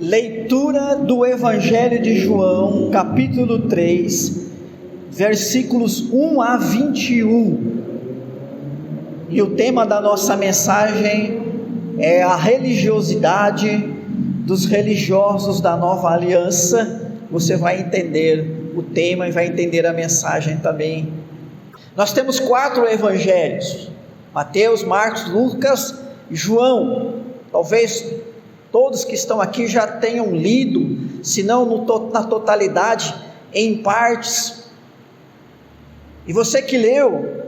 Leitura do Evangelho de João, capítulo 3, versículos 1 a 21. E o tema da nossa mensagem é a religiosidade dos religiosos da nova aliança. Você vai entender o tema e vai entender a mensagem também. Nós temos 4 evangelhos: Mateus, Marcos, Lucas e João. Talvez todos que estão aqui já tenham lido, se não na totalidade, em partes. E você que leu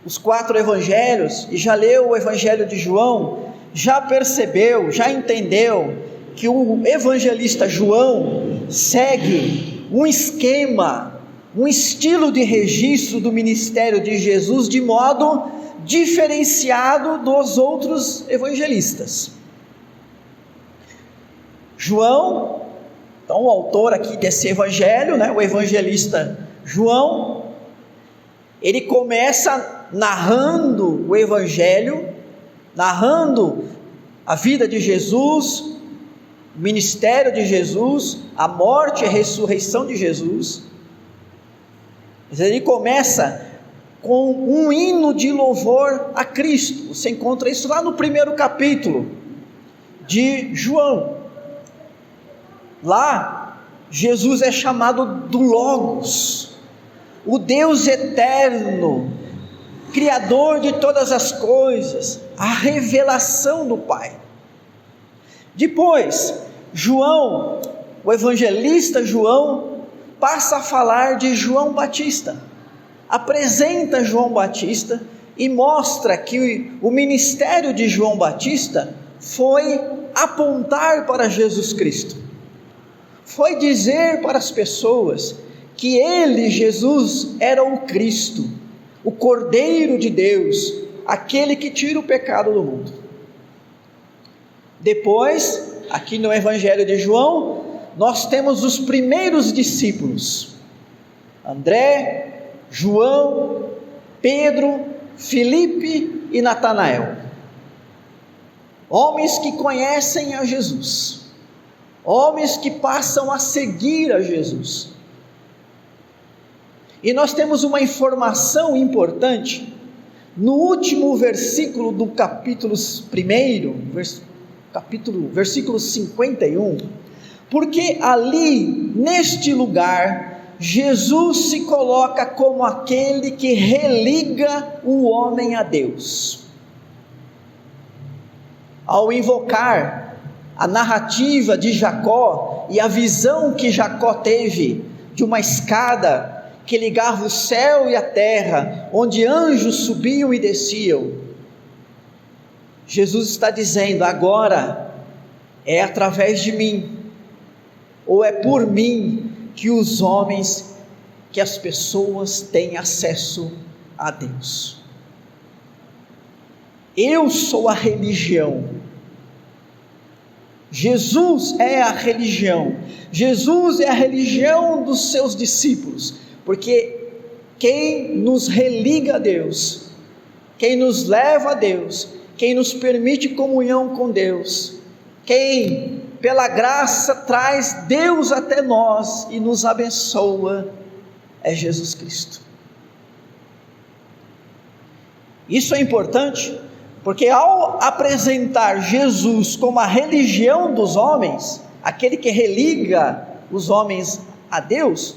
os 4 evangelhos e já leu o evangelho de João, já percebeu, já entendeu que o evangelista João segue um esquema, um estilo de registro do ministério de Jesus de modo diferenciado dos outros evangelistas. João, então o autor aqui desse evangelho, o evangelista João, ele começa narrando o evangelho, narrando a vida de Jesus, o ministério de Jesus, a morte e a ressurreição de Jesus. Ele começa com um hino de louvor a Cristo. Você encontra isso lá no primeiro capítulo de João. Lá, Jesus é chamado do Logos, o Deus eterno, Criador de todas as coisas, a revelação do Pai. Depois, João, o evangelista João, passa a falar de João Batista, apresenta João Batista e mostra que o ministério de João Batista foi apontar para Jesus Cristo, foi dizer para as pessoas que ele, Jesus, era o Cristo, o Cordeiro de Deus, aquele que tira o pecado do mundo. Depois, aqui no Evangelho de João, nós temos os primeiros discípulos: André, João, Pedro, Filipe e Natanael, homens que conhecem a Jesus, homens que passam a seguir a Jesus. E nós temos uma informação importante no último versículo do capítulo 1, versículo 51, porque ali, neste lugar, Jesus se coloca como aquele que religa o homem a Deus. Ao invocar a narrativa de Jacó e a visão que Jacó teve de uma escada que ligava o céu e a terra, onde anjos subiam e desciam, Jesus está dizendo: agora é através de mim, ou é por mim, que os homens, que as pessoas têm acesso a Deus. Eu sou a religião. Jesus é a religião. Jesus é a religião dos seus discípulos, porque quem nos religa a Deus, quem nos leva a Deus, quem nos permite comunhão com Deus, quem pela graça traz Deus até nós e nos abençoa, é Jesus Cristo. Isso é importante, porque ao apresentar Jesus como a religião dos homens, aquele que religa os homens a Deus,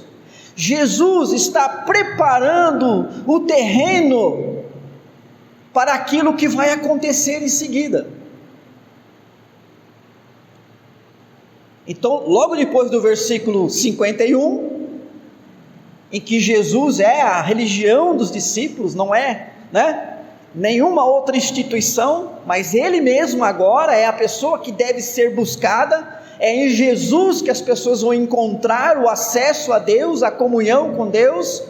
Jesus está preparando o terreno para aquilo que vai acontecer em seguida. Então, logo depois do versículo 51, em que Jesus é a religião dos discípulos, não é, nenhuma outra instituição, mas ele mesmo agora é a pessoa que deve ser buscada. É em Jesus que as pessoas vão encontrar o acesso a Deus, a comunhão com Deus,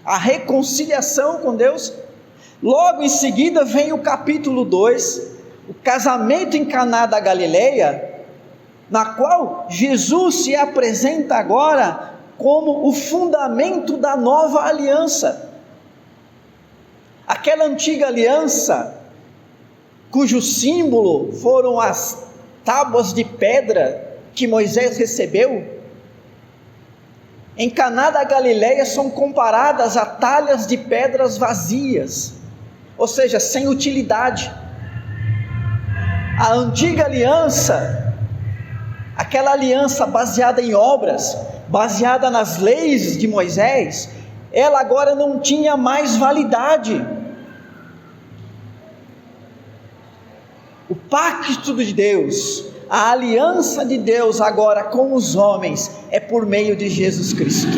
a reconciliação com Deus. Logo em seguida vem o capítulo 2, o casamento em Caná da Galileia, na qual Jesus se apresenta agora como o fundamento da nova aliança. Aquela antiga aliança, cujo símbolo foram as tábuas de pedra que Moisés recebeu, em Caná da Galileia são comparadas a talhas de pedras vazias, ou seja, sem utilidade. A antiga aliança, aquela aliança baseada em obras, baseada nas leis de Moisés, ela agora não tinha mais validade. O pacto de Deus, a aliança de Deus agora com os homens é por meio de Jesus Cristo.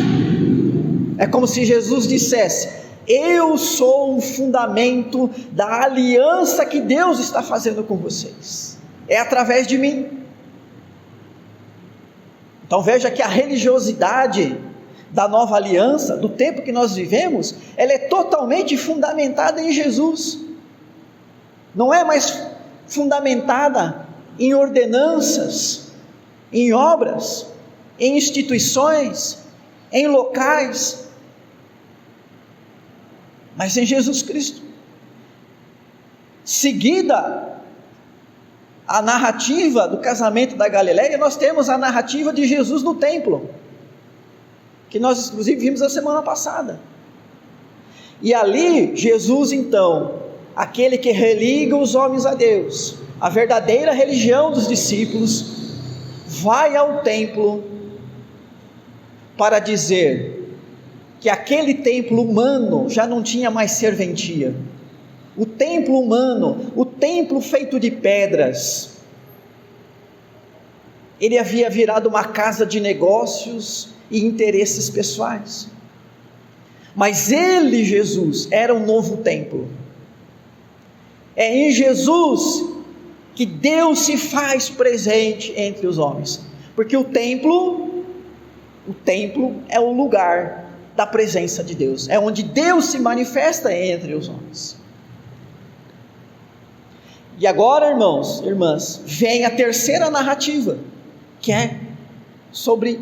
É como se Jesus dissesse: eu sou o fundamento da aliança que Deus está fazendo com vocês, é através de mim. Então veja que a religiosidade da nova aliança, do tempo que nós vivemos, ela é totalmente fundamentada em Jesus, não é mais fundamentada em ordenanças, em obras, em instituições, em locais, mas em Jesus Cristo. Seguida a narrativa do casamento da Galileia, nós temos a narrativa de Jesus no templo, que nós inclusive vimos a semana passada. E ali Jesus então, aquele que religa os homens a Deus, a verdadeira religião dos discípulos, vai ao templo para dizer que aquele templo humano já não tinha mais serventia. O templo humano, o templo feito de pedras, ele havia virado uma casa de negócios e interesses pessoais. Mas ele, Jesus, era um novo templo. É em Jesus que Deus se faz presente entre os homens, porque o templo é o lugar da presença de Deus, é onde Deus se manifesta entre os homens. E agora, irmãos, irmãs, vem a terceira narrativa, que é sobre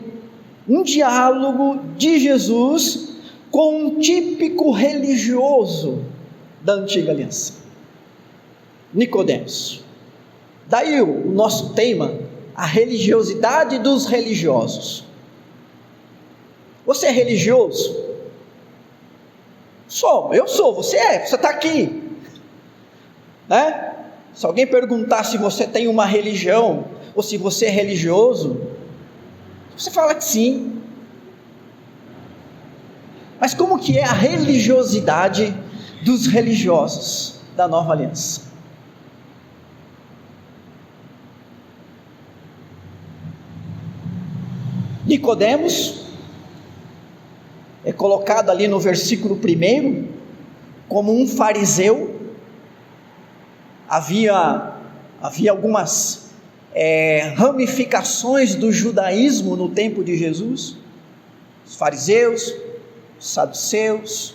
um diálogo de Jesus com um típico religioso da antiga aliança, Nicodemos. Daí o nosso tema, a religiosidade dos religiosos. Você é religioso? Eu sou, você está aqui, né? Se alguém perguntar se você tem uma religião, ou se você é religioso, você fala que sim. Mas como que é a religiosidade dos religiosos da nova aliança? Nicodemos é colocado ali no versículo 1 como um fariseu. Havia algumas ramificações do judaísmo no tempo de Jesus, os fariseus, os saduceus,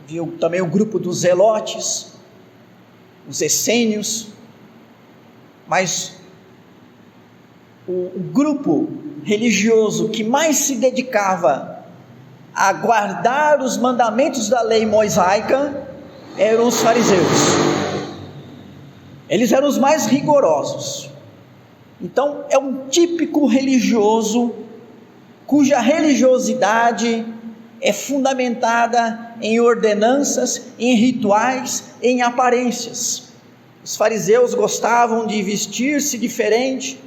havia também o grupo dos zelotes, os essênios, mas o grupo religioso que mais se dedicava a guardar os mandamentos da lei mosaica eram os fariseus. Eles eram os mais rigorosos. Então é um típico religioso cuja religiosidade é fundamentada em ordenanças, em rituais, em aparências. Os fariseus gostavam de vestir-se diferente,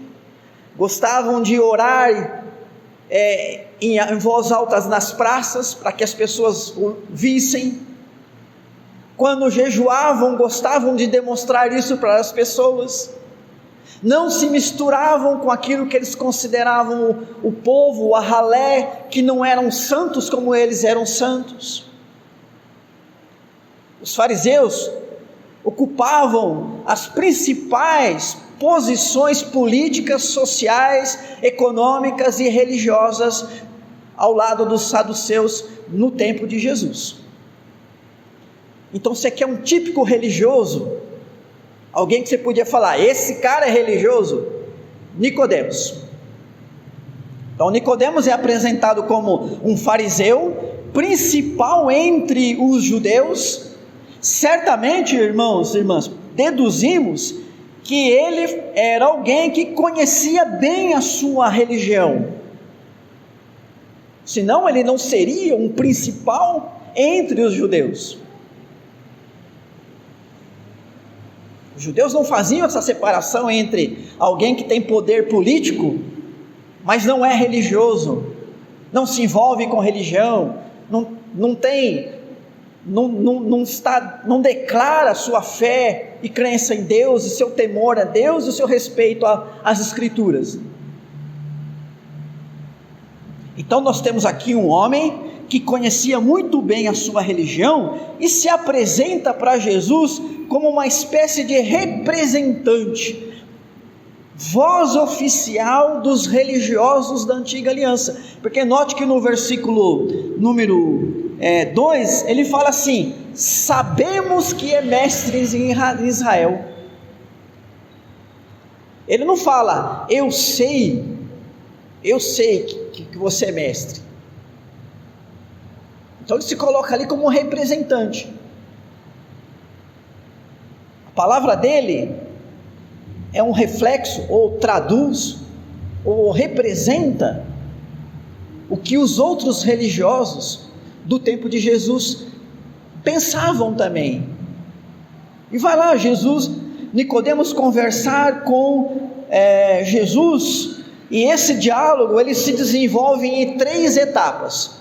gostavam de orar em voz alta nas praças, para que as pessoas o vissem. Quando jejuavam, gostavam de demonstrar isso para as pessoas. Não se misturavam com aquilo que eles consideravam o povo, o arralé, que não eram santos como eles eram santos. Os fariseus ocupavam as principais posições políticas, sociais, econômicas e religiosas ao lado dos saduceus no tempo de Jesus. Então você quer um típico religioso, alguém que você podia falar, esse cara é religioso? Nicodemos. Então Nicodemos é apresentado como um fariseu, principal entre os judeus. Certamente, irmãos e irmãs, deduzimos que ele era alguém que conhecia bem a sua religião, senão ele não seria um principal entre os judeus. Os judeus não faziam essa separação entre alguém que tem poder político, mas não é religioso, não se envolve com religião, não declara sua fé e crença em Deus, e seu temor a Deus, e o seu respeito às Escrituras. Então nós temos aqui um homem que conhecia muito bem a sua religião e se apresenta para Jesus como uma espécie de representante, voz oficial dos religiosos da antiga aliança, porque note que no versículo número 2, ele fala assim: sabemos que é mestre em Israel. Ele não fala, eu sei que você é mestre. Então ele se coloca ali como um representante. A palavra dele é um reflexo, ou traduz, ou representa o que os outros religiosos do tempo de Jesus pensavam também. E vai lá Nicodemos conversar com Jesus, e esse diálogo ele se desenvolve em 3 etapas.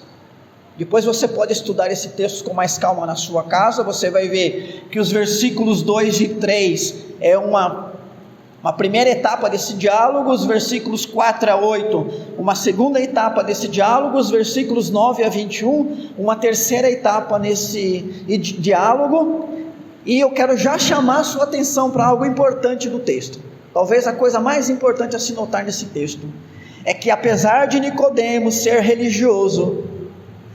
Depois você pode estudar esse texto com mais calma na sua casa. Você vai ver que os versículos 2 e 3 é uma primeira etapa desse diálogo, os versículos 4 a 8 uma segunda etapa desse diálogo, os versículos 9 a 21 uma terceira etapa nesse diálogo. E eu quero já chamar a sua atenção para algo importante do texto. Talvez a coisa mais importante a se notar nesse texto é que, apesar de Nicodemos ser religioso,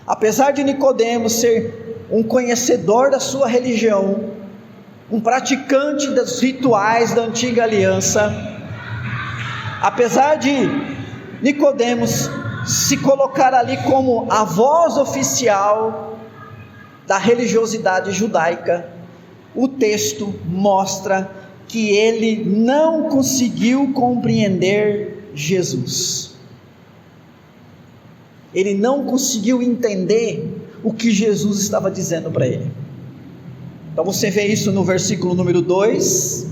apesar de Nicodemos ser um conhecedor da sua religião, um praticante dos rituais da antiga aliança, apesar de Nicodemos se colocar ali como a voz oficial da religiosidade judaica, o texto mostra que ele não conseguiu compreender Jesus. Ele não conseguiu entender o que Jesus estava dizendo para ele. Então você vê isso no versículo número 2,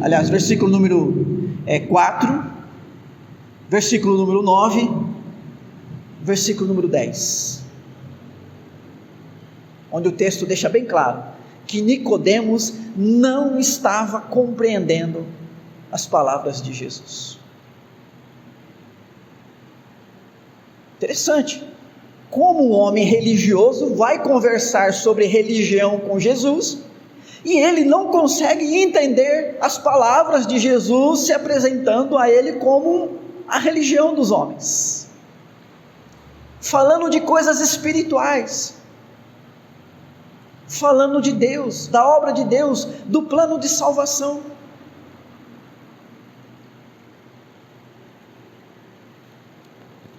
aliás, versículo número 4, versículo número 9, versículo número 10, onde o texto deixa bem claro que Nicodemos não estava compreendendo as palavras de Jesus. Interessante, como um homem religioso vai conversar sobre religião com Jesus, e ele não consegue entender as palavras de Jesus se apresentando a ele como a religião dos homens, falando de coisas espirituais, falando de Deus, da obra de Deus, do plano de salvação.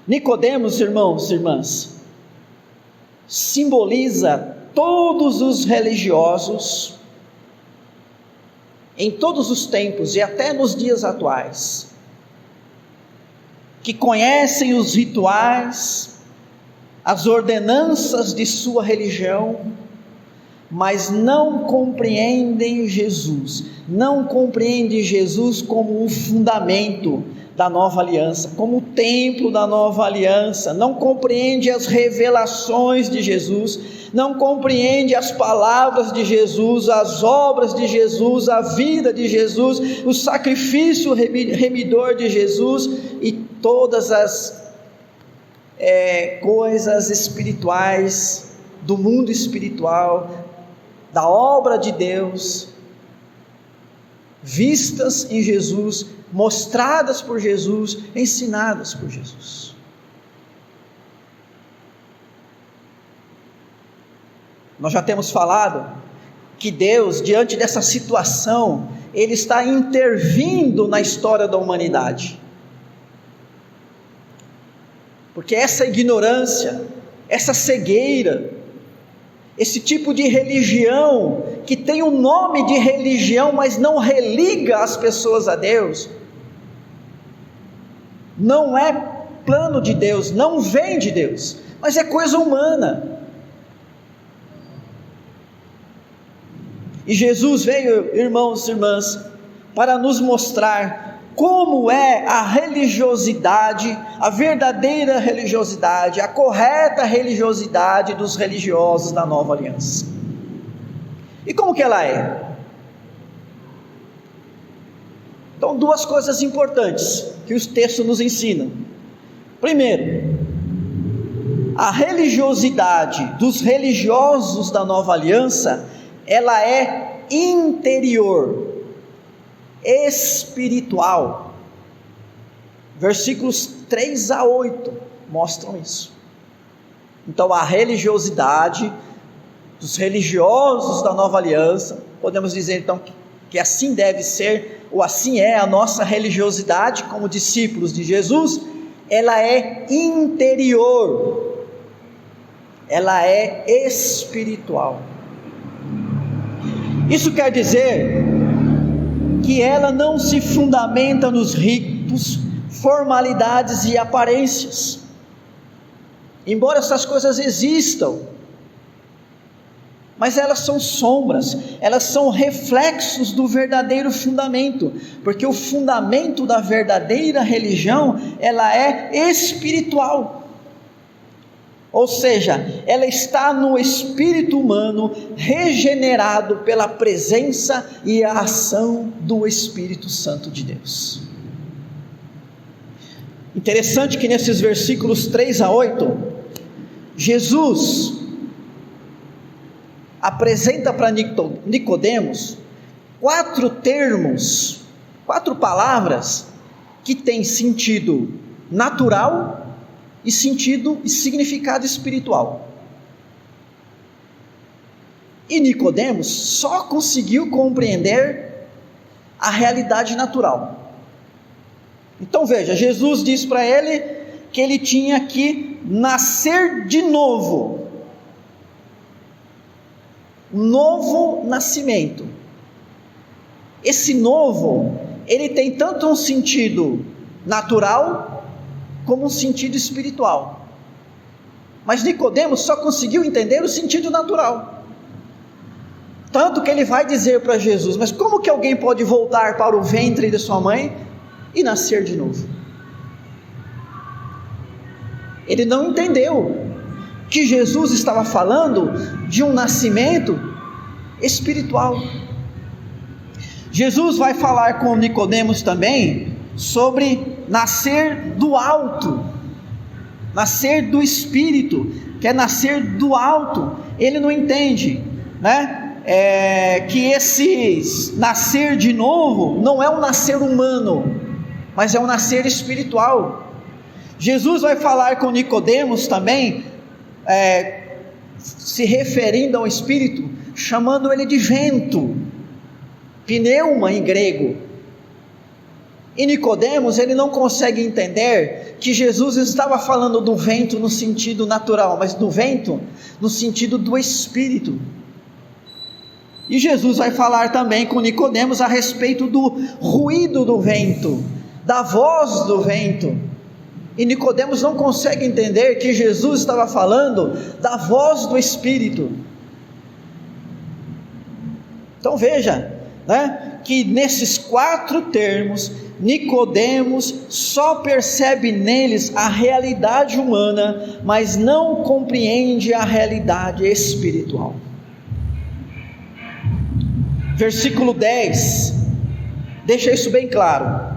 Nicodemos, irmãos e irmãs, simboliza todos os religiosos em todos os tempos e até nos dias atuais, que conhecem os rituais, as ordenanças de sua religião, mas não compreendem Jesus, não compreendem Jesus como o fundamento da nova aliança, como o templo da nova aliança, não compreende as revelações de Jesus, não compreende as palavras de Jesus, as obras de Jesus, a vida de Jesus, o sacrifício remidor de Jesus e todas as coisas espirituais, do mundo espiritual, da obra de Deus, vistas em Jesus, mostradas por Jesus, ensinadas por Jesus. Nós já temos falado que Deus, diante dessa situação, Ele está intervindo na história da humanidade, porque essa ignorância, essa cegueira, esse tipo de religião, que tem o nome de religião, mas não religa as pessoas a Deus, não é plano de Deus, não vem de Deus, mas é coisa humana. E Jesus veio, irmãos e irmãs, para nos mostrar como é a religiosidade, a verdadeira religiosidade, a correta religiosidade dos religiosos da Nova Aliança. E como que ela é? Então, duas coisas importantes que os textos nos ensinam. Primeiro, a religiosidade dos religiosos da Nova Aliança, ela é interior, espiritual. Versículos 3 a 8 mostram isso. Então, a religiosidade dos religiosos da Nova Aliança, podemos dizer então que assim deve ser, ou assim é a nossa religiosidade como discípulos de Jesus, ela é interior, ela é espiritual. Isso quer dizer que ela não se fundamenta nos ritos, formalidades e aparências. Embora essas coisas existam, mas elas são sombras, elas são reflexos do verdadeiro fundamento, porque o fundamento da verdadeira religião, ela é espiritual. Ou seja, ela está no espírito humano, regenerado pela presença e a ação do Espírito Santo de Deus. Interessante que nesses versículos 3 a 8, Jesus apresenta para Nicodemos 4 termos, 4 palavras que têm sentido natural e sentido e significado espiritual. E Nicodemos só conseguiu compreender a realidade natural. Então veja, Jesus diz para ele que ele tinha que nascer de novo. Novo nascimento. Esse novo, ele tem tanto um sentido natural como um sentido espiritual. Mas Nicodemos só conseguiu entender o sentido natural. Tanto que ele vai dizer para Jesus: mas como que alguém pode voltar para o ventre de sua mãe e nascer de novo? Ele não entendeu que Jesus estava falando de um nascimento espiritual. Jesus vai falar com Nicodemos também sobre nascer do alto, nascer do Espírito, que é nascer do alto. Ele não entende, né? Que esse nascer de novo não é um nascer humano, mas é um nascer espiritual. Jesus vai falar com Nicodemos também, se referindo ao Espírito, chamando ele de vento, pneuma em grego. E Nicodemos, ele não consegue entender que Jesus estava falando do vento no sentido natural, mas do vento no sentido do Espírito. E Jesus vai falar também com Nicodemos a respeito do ruído do vento, da voz do vento. E Nicodemos não consegue entender que Jesus estava falando da voz do Espírito. Então veja, né, que nesses 4 termos, Nicodemos só percebe neles a realidade humana, mas não compreende a realidade espiritual. Versículo 10, deixa isso bem claro: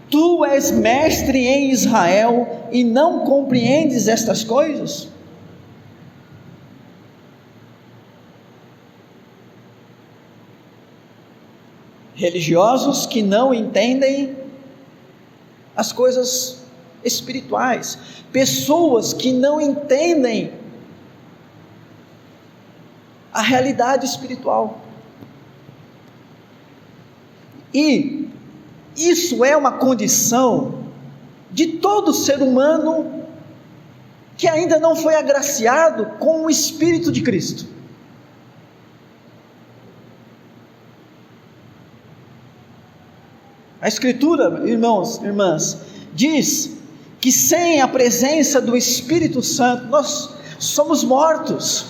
tu és mestre em Israel e não compreendes estas coisas? Religiosos que não entendem as coisas espirituais, pessoas que não entendem a realidade espiritual. E isso é uma condição de todo ser humano que ainda não foi agraciado com o Espírito de Cristo. A Escritura, irmãos, irmãs, diz que sem a presença do Espírito Santo, nós somos mortos.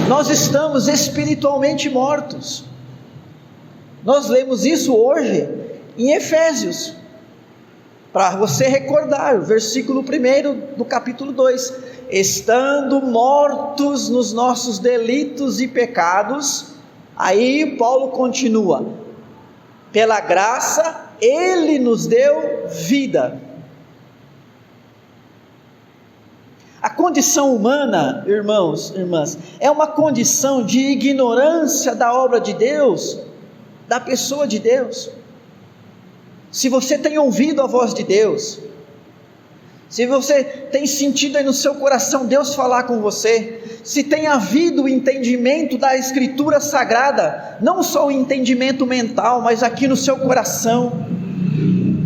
Nós estamos espiritualmente mortos. Nós lemos isso hoje em Efésios, para você recordar, o versículo 1 do capítulo 2, estando mortos nos nossos delitos e pecados. Aí Paulo continua, pela graça Ele nos deu vida. A condição humana, irmãos, irmãs, é uma condição de ignorância da obra de Deus, da pessoa de Deus. Se você tem ouvido a voz de Deus, se você tem sentido aí no seu coração Deus falar com você, se tem havido o entendimento da Escritura Sagrada, não só o entendimento mental, mas aqui no seu coração,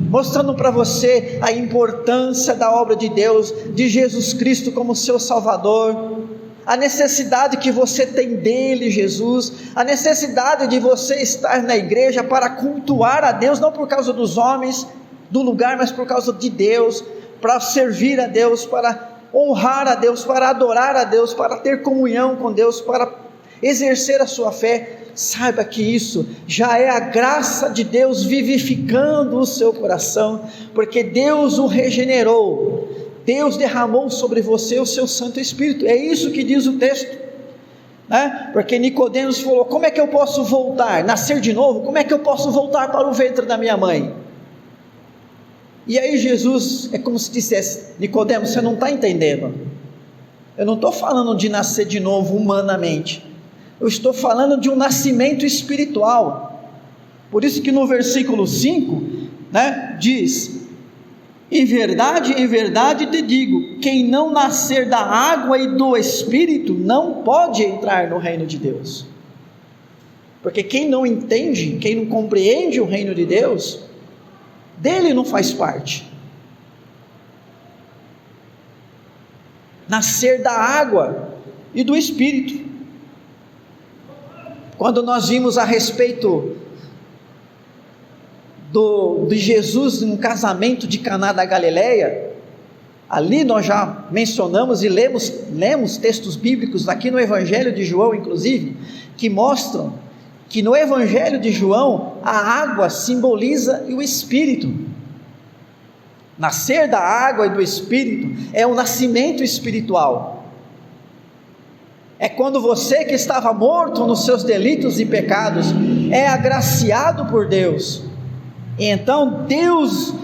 mostrando para você a importância da obra de Deus, de Jesus Cristo como seu Salvador, a necessidade que você tem dele, Jesus, a necessidade de você estar na igreja para cultuar a Deus, não por causa dos homens, do lugar, mas por causa de Deus, para servir a Deus, para honrar a Deus, para adorar a Deus, para ter comunhão com Deus, para exercer a sua fé. Saiba que isso já é a graça de Deus vivificando o seu coração, porque Deus o regenerou, Deus derramou sobre você o seu Santo Espírito. É isso que diz o texto, né? Porque Nicodemos falou, como é que eu posso voltar, nascer de novo? Como é que eu posso voltar para o ventre da minha mãe? E aí Jesus, é como se dissesse, Nicodemos, você não está entendendo, eu não estou falando de nascer de novo humanamente, eu estou falando de um nascimento espiritual. Por isso que no versículo 5, né, diz, em verdade te digo, quem não nascer da água e do Espírito, não pode entrar no reino de Deus. Porque quem não entende, quem não compreende o reino de Deus, dele não faz parte. Nascer da água e do Espírito. Quando nós vimos a respeito de Jesus no casamento de Caná da Galileia, ali nós já mencionamos e lemos textos bíblicos aqui no Evangelho de João, inclusive, que mostram que no Evangelho de João a água simboliza o Espírito. Nascer da água e do Espírito é o nascimento espiritual. É quando você que estava morto nos seus delitos e pecados é agraciado por Deus, e então Deus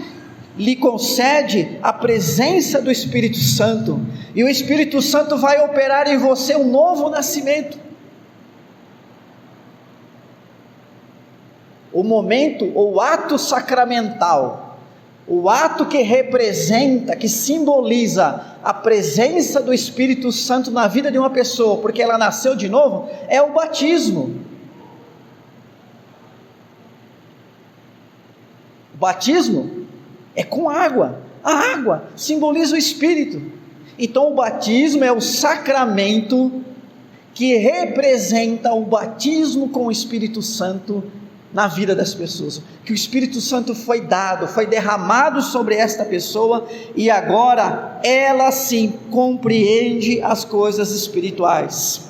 lhe concede a presença do Espírito Santo, e o Espírito Santo vai operar em você um novo nascimento. O momento, ou ato sacramental, o ato que representa, que simboliza a presença do Espírito Santo na vida de uma pessoa, porque ela nasceu de novo, é o batismo. O batismo é com água, a água simboliza o Espírito. Então o batismo é o sacramento que representa o batismo com o Espírito Santo na vida das pessoas, que o Espírito Santo foi dado, foi derramado sobre esta pessoa, e agora ela sim compreende as coisas espirituais.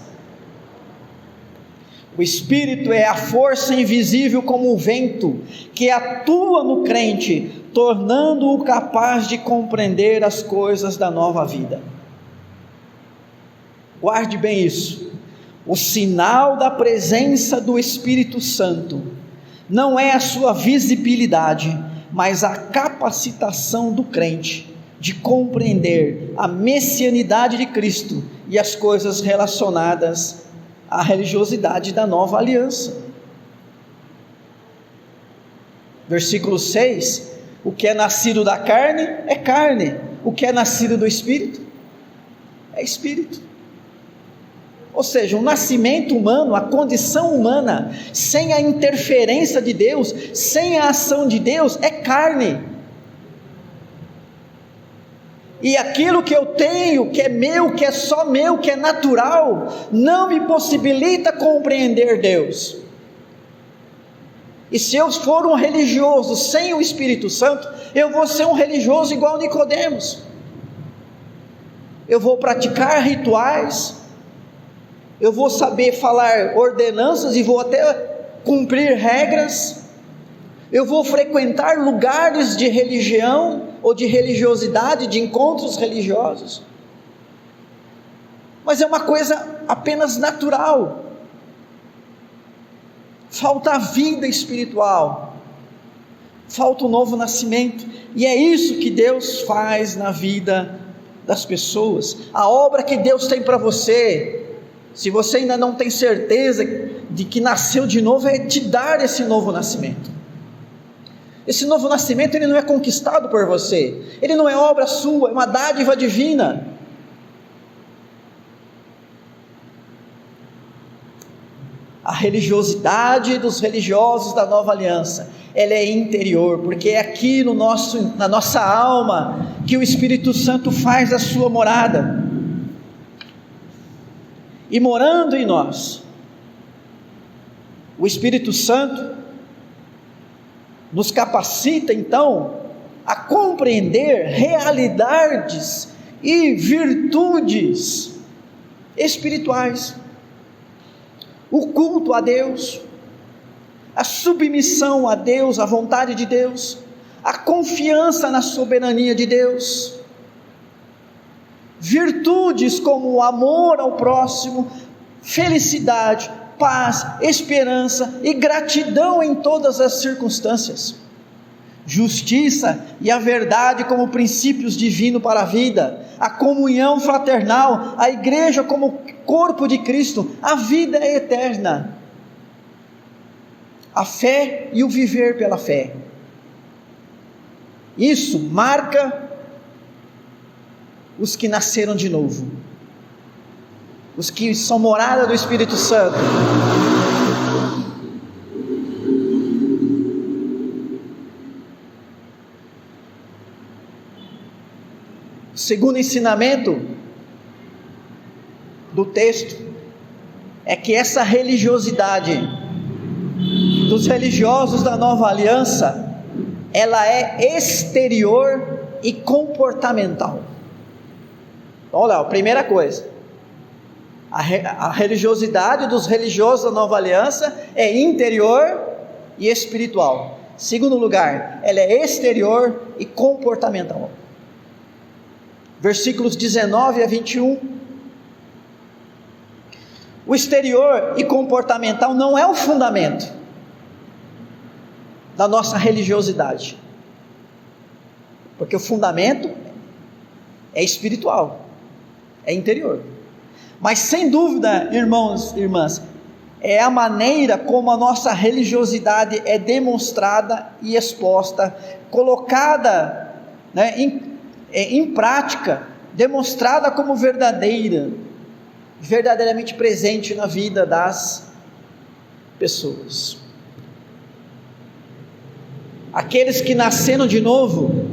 O Espírito é a força invisível como o vento, que atua no crente, tornando-o capaz de compreender as coisas da nova vida. Guarde bem isso. O sinal da presença do Espírito Santo não é a sua visibilidade, mas a capacitação do crente de compreender a messianidade de Cristo e as coisas relacionadas à religiosidade da nova aliança. Versículo 6, o que é nascido da carne é carne, o que é nascido do Espírito é Espírito. Ou seja, o nascimento humano, a condição humana, sem a interferência de Deus, sem a ação de Deus, é carne. E aquilo que eu tenho, que é meu, que é só meu, que é natural, não me possibilita compreender Deus. E se eu for um religioso sem o Espírito Santo, eu vou ser um religioso igual Nicodemos. Eu vou praticar rituais, eu vou saber falar ordenanças e vou até cumprir regras, eu vou frequentar lugares de religião ou de religiosidade, de encontros religiosos, mas é uma coisa apenas natural. Falta a vida espiritual, falta o novo nascimento, e é isso que Deus faz na vida das pessoas. A obra que Deus tem para você, se você ainda não tem certeza de que nasceu de novo, é te dar esse novo nascimento. Esse novo nascimento, ele não é conquistado por você, ele não é obra sua, é uma dádiva divina. A religiosidade dos religiosos da nova aliança, ela é interior, porque é aqui na nossa alma que o Espírito Santo faz a sua morada, e morando em nós, o Espírito Santo nos capacita então a compreender realidades e virtudes espirituais. O culto a Deus, a submissão a Deus, a vontade de Deus, a confiança na soberania de Deus, virtudes como o amor ao próximo, felicidade, paz, esperança e gratidão em todas as circunstâncias, justiça e a verdade como princípios divinos para a vida, a comunhão fraternal, a igreja como corpo de Cristo, a vida eterna, a fé e o viver pela fé. Isso marca os que nasceram de novo, os que são morada do Espírito Santo. O segundo ensinamento do texto é que essa religiosidade dos religiosos da nova aliança, ela é exterior e comportamental. Olha lá, a primeira coisa, a religiosidade dos religiosos da nova aliança é interior e espiritual. Segundo lugar, ela é exterior e comportamental. Versículos 19 a 21. O exterior e comportamental não é o fundamento da nossa religiosidade, porque o fundamento é espiritual, é interior. Mas sem dúvida, irmãos e irmãs, é a maneira como a nossa religiosidade é demonstrada e exposta, colocada, né, em prática, demonstrada como verdadeiramente presente na vida das pessoas. Aqueles que nasceram de novo,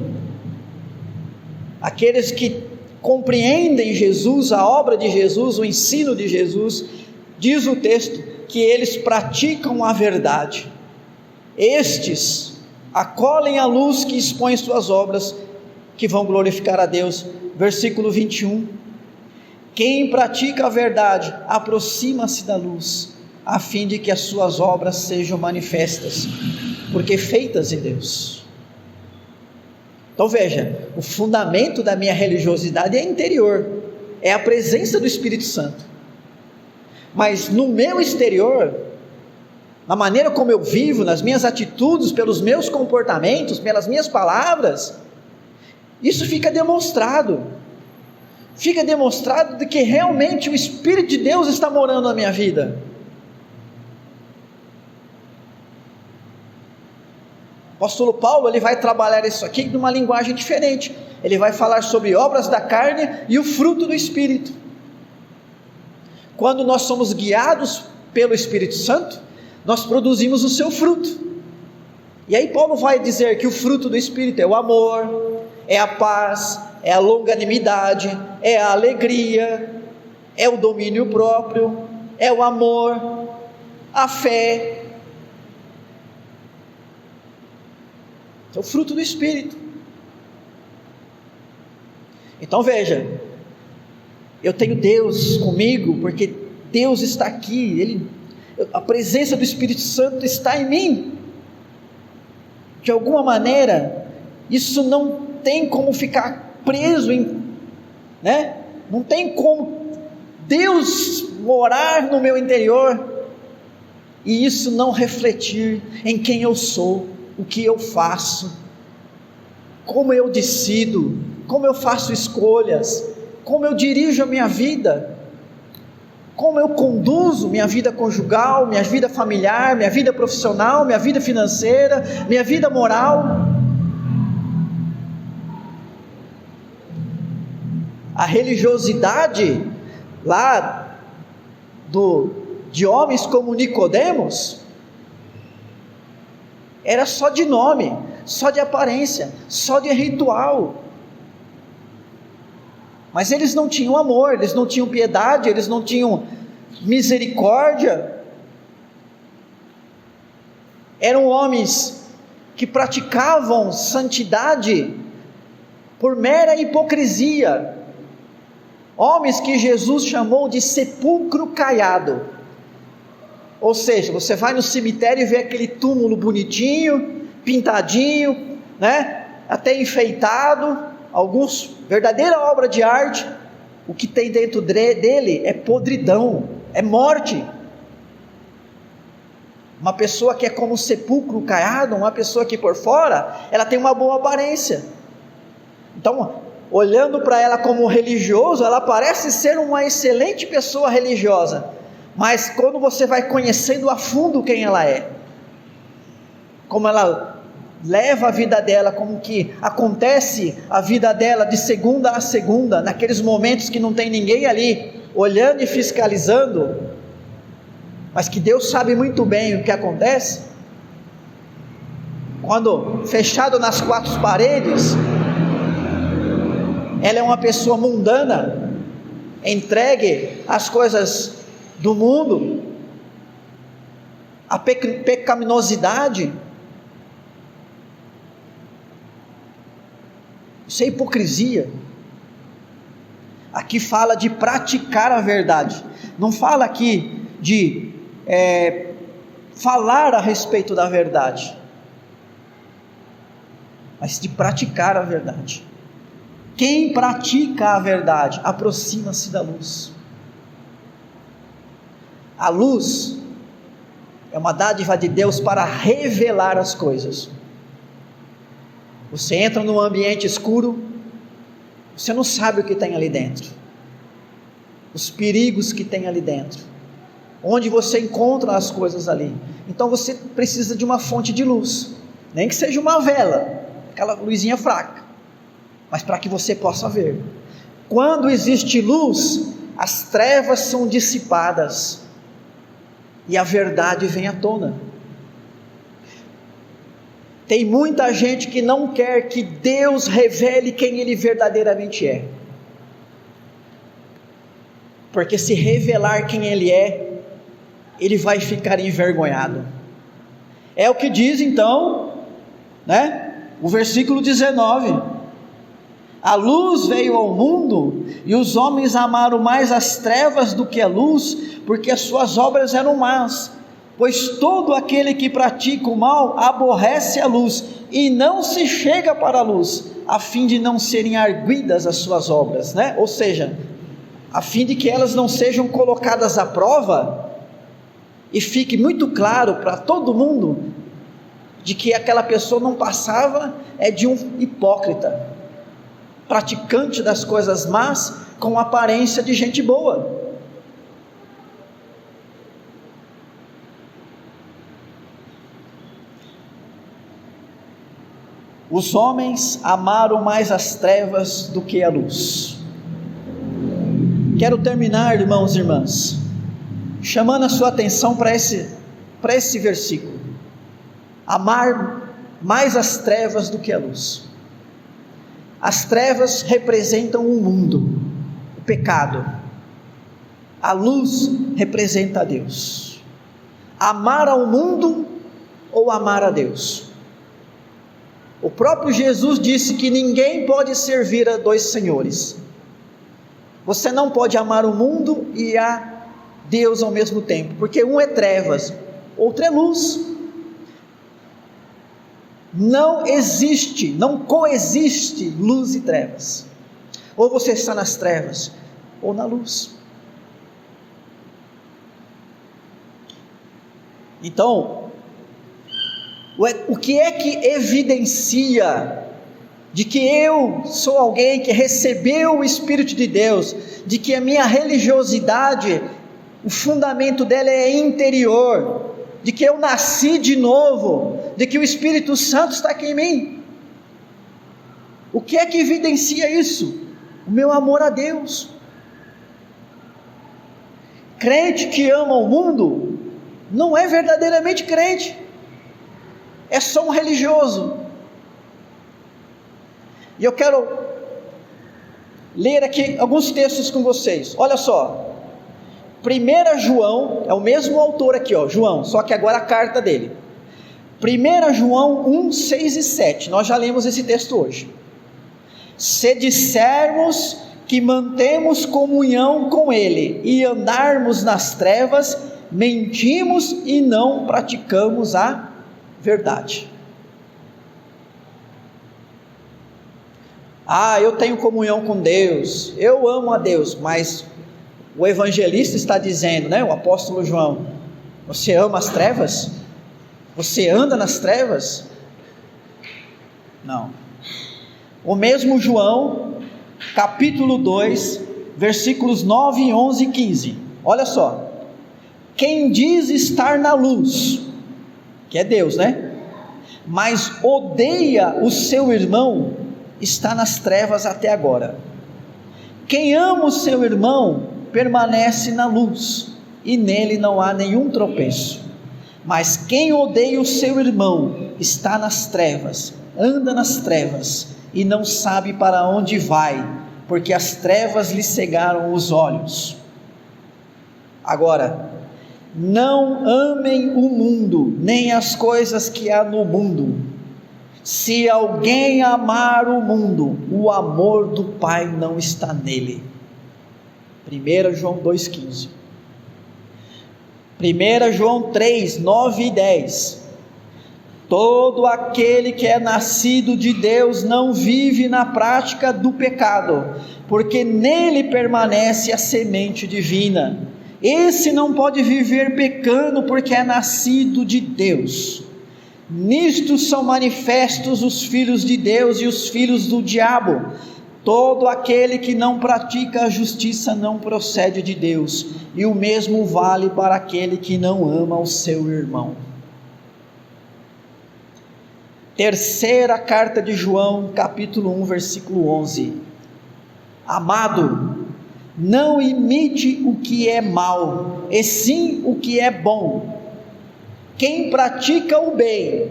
aqueles que compreendem Jesus, a obra de Jesus, o ensino de Jesus, diz o texto que eles praticam a verdade. Estes acolhem a luz que expõe suas obras, que vão glorificar a Deus. Versículo 21. Quem pratica a verdade aproxima-se da luz, a fim de que as suas obras sejam manifestas, porque feitas em Deus. Então veja, o fundamento da minha religiosidade é interior, é a presença do Espírito Santo. Mas no meu exterior, na maneira como eu vivo, nas minhas atitudes, pelos meus comportamentos, pelas minhas palavras, isso fica demonstrado de que realmente o Espírito de Deus está morando na minha vida. O apóstolo Paulo, ele vai trabalhar isso aqui numa linguagem diferente. Ele vai falar sobre obras da carne e o fruto do Espírito. Quando nós somos guiados pelo Espírito Santo, nós produzimos o seu fruto. E aí Paulo vai dizer que o fruto do Espírito é o amor, é a paz, é a longanimidade, é a alegria, é o domínio próprio, é o amor, a fé. É o fruto do Espírito. Então veja, eu tenho Deus comigo, porque Deus está aqui, a presença do Espírito Santo está em mim. De alguma maneira, isso não tem como ficar preso não tem como Deus morar no meu interior e isso não refletir em quem eu sou, o que eu faço, como eu decido, como eu faço escolhas, como eu dirijo a minha vida, como eu conduzo minha vida conjugal, minha vida familiar, minha vida profissional, minha vida financeira, minha vida moral. A religiosidade lá de homens como Nicodemos era só de nome, só de aparência, só de ritual, mas eles não tinham amor, eles não tinham piedade, eles não tinham misericórdia. Eram homens que praticavam santidade por mera hipocrisia, homens que Jesus chamou de sepulcro caiado. Ou seja, você vai no cemitério e vê aquele túmulo bonitinho, pintadinho, até enfeitado, alguns, verdadeira obra de arte. O que tem dentro dele é podridão, é morte. Uma pessoa que é como um sepulcro caiado, uma pessoa que por fora, ela tem uma boa aparência. Então, olhando para ela como religioso, ela parece ser uma excelente pessoa religiosa, mas quando você vai conhecendo a fundo quem ela é, como ela leva a vida dela, como que acontece a vida dela de segunda a segunda, naqueles momentos que não tem ninguém ali, olhando e fiscalizando, mas que Deus sabe muito bem o que acontece, quando fechado nas quatro paredes, ela é uma pessoa mundana, entregue às coisas do mundo, à pecaminosidade. Isso é hipocrisia. Aqui fala de praticar a verdade, não fala aqui de falar a respeito da verdade, mas de praticar a verdade. Quem pratica a verdade aproxima-se da luz. A luz é uma dádiva de Deus para revelar as coisas. Você entra num ambiente escuro, você não sabe o que tem ali dentro, os perigos que tem ali dentro, onde você encontra as coisas ali. Então você precisa de uma fonte de luz, nem que seja uma vela, aquela luzinha fraca, mas para que você possa ver. Quando existe luz, as trevas são dissipadas e a verdade vem à tona. Tem muita gente que não quer que Deus revele quem Ele verdadeiramente é, porque se revelar quem Ele é, ele vai ficar envergonhado. É o que diz então, o versículo 19: a luz veio ao mundo, e os homens amaram mais as trevas do que a luz, porque as suas obras eram más. Pois todo aquele que pratica o mal aborrece a luz, e não se chega para a luz, a fim de não serem arguidas as suas obras, ou seja, a fim de que elas não sejam colocadas à prova, e fique muito claro para todo mundo, de que aquela pessoa não passava de um hipócrita, praticante das coisas más, com aparência de gente boa. Os homens amaram mais as trevas do que a luz. Quero terminar, irmãos e irmãs, chamando a sua atenção para esse versículo: amar mais as trevas do que a luz. As trevas representam o mundo, o pecado. A luz representa a Deus. Amar ao mundo ou amar a Deus? O próprio Jesus disse que ninguém pode servir a dois senhores. Você não pode amar o mundo e a Deus ao mesmo tempo, porque um é trevas, outro é luz. Não existe, não coexiste luz e trevas. Ou você está nas trevas, ou na luz. Então, o que é que evidencia de que eu sou alguém que recebeu o Espírito de Deus, de que a minha religiosidade, o fundamento dela é interior, de que eu nasci de novo, de que o Espírito Santo está aqui em mim? O que é que evidencia isso? O meu amor a Deus. Crente que ama o mundo não é verdadeiramente crente, é só um religioso. E eu quero ler aqui alguns textos com vocês. Olha só, 1 João, é o mesmo autor aqui, João, só que agora a carta dele. 1 João 1, 6 e 7, nós já lemos esse texto hoje. Se dissermos que mantemos comunhão com Ele e andarmos nas trevas, mentimos e não praticamos a verdade. Eu tenho comunhão com Deus, eu amo a Deus, mas o evangelista está dizendo, o apóstolo João, você ama as trevas? Você anda nas trevas? Não. O mesmo João, capítulo 2, versículos 9, 11 e 15, olha só: quem diz estar na luz, que é Deus, mas odeia o seu irmão, está nas trevas até agora. Quem ama o seu irmão, permanece na luz, e nele não há nenhum tropeço. Mas quem odeia o seu irmão, está nas trevas, anda nas trevas, e não sabe para onde vai, porque as trevas lhe cegaram os olhos. Agora, não amem o mundo, nem as coisas que há no mundo. Se alguém amar o mundo, o amor do Pai não está nele. 1 João 2,15. 1 João 3, 9 e 10. Todo aquele que é nascido de Deus não vive na prática do pecado, porque nele permanece a semente divina. Esse não pode viver pecando, porque é nascido de Deus. Nisto são manifestos os filhos de Deus e os filhos do diabo. Todo aquele que não pratica a justiça não procede de Deus, e o mesmo vale para aquele que não ama o seu irmão. Terceira carta de João, capítulo 1, versículo 11. Amado, não imite o que é mal, e sim o que é bom. Quem pratica o bem,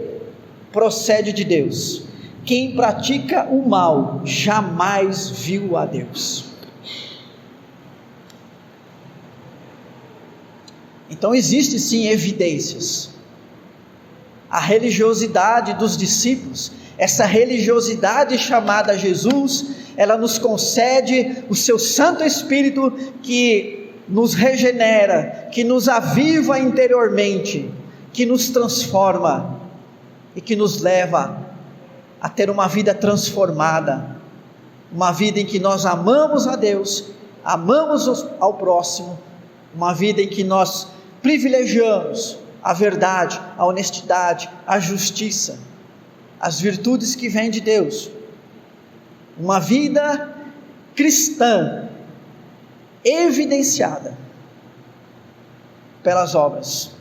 procede de Deus. Quem pratica o mal, jamais viu a Deus. Então existe sim evidências. A religiosidade dos discípulos, essa religiosidade chamada Jesus, ela nos concede o seu Santo Espírito, que nos regenera, que nos aviva interiormente, que nos transforma e que nos leva a ter uma vida transformada, uma vida em que nós amamos a Deus, amamos ao próximo, uma vida em que nós privilegiamos a verdade, a honestidade, a justiça, as virtudes que vêm de Deus, uma vida cristã evidenciada pelas obras.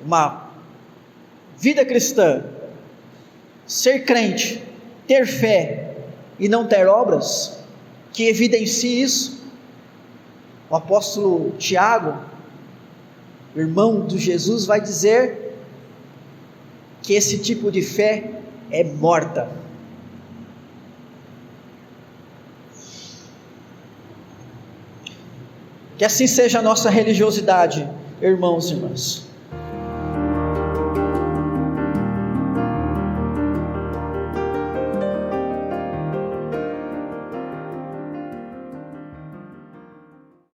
Uma vida cristã, ser crente, ter fé e não ter obras, que evidencie isso. O apóstolo Tiago, irmão de Jesus, vai dizer que esse tipo de fé é morta. Que assim seja a nossa religiosidade, irmãos e irmãs.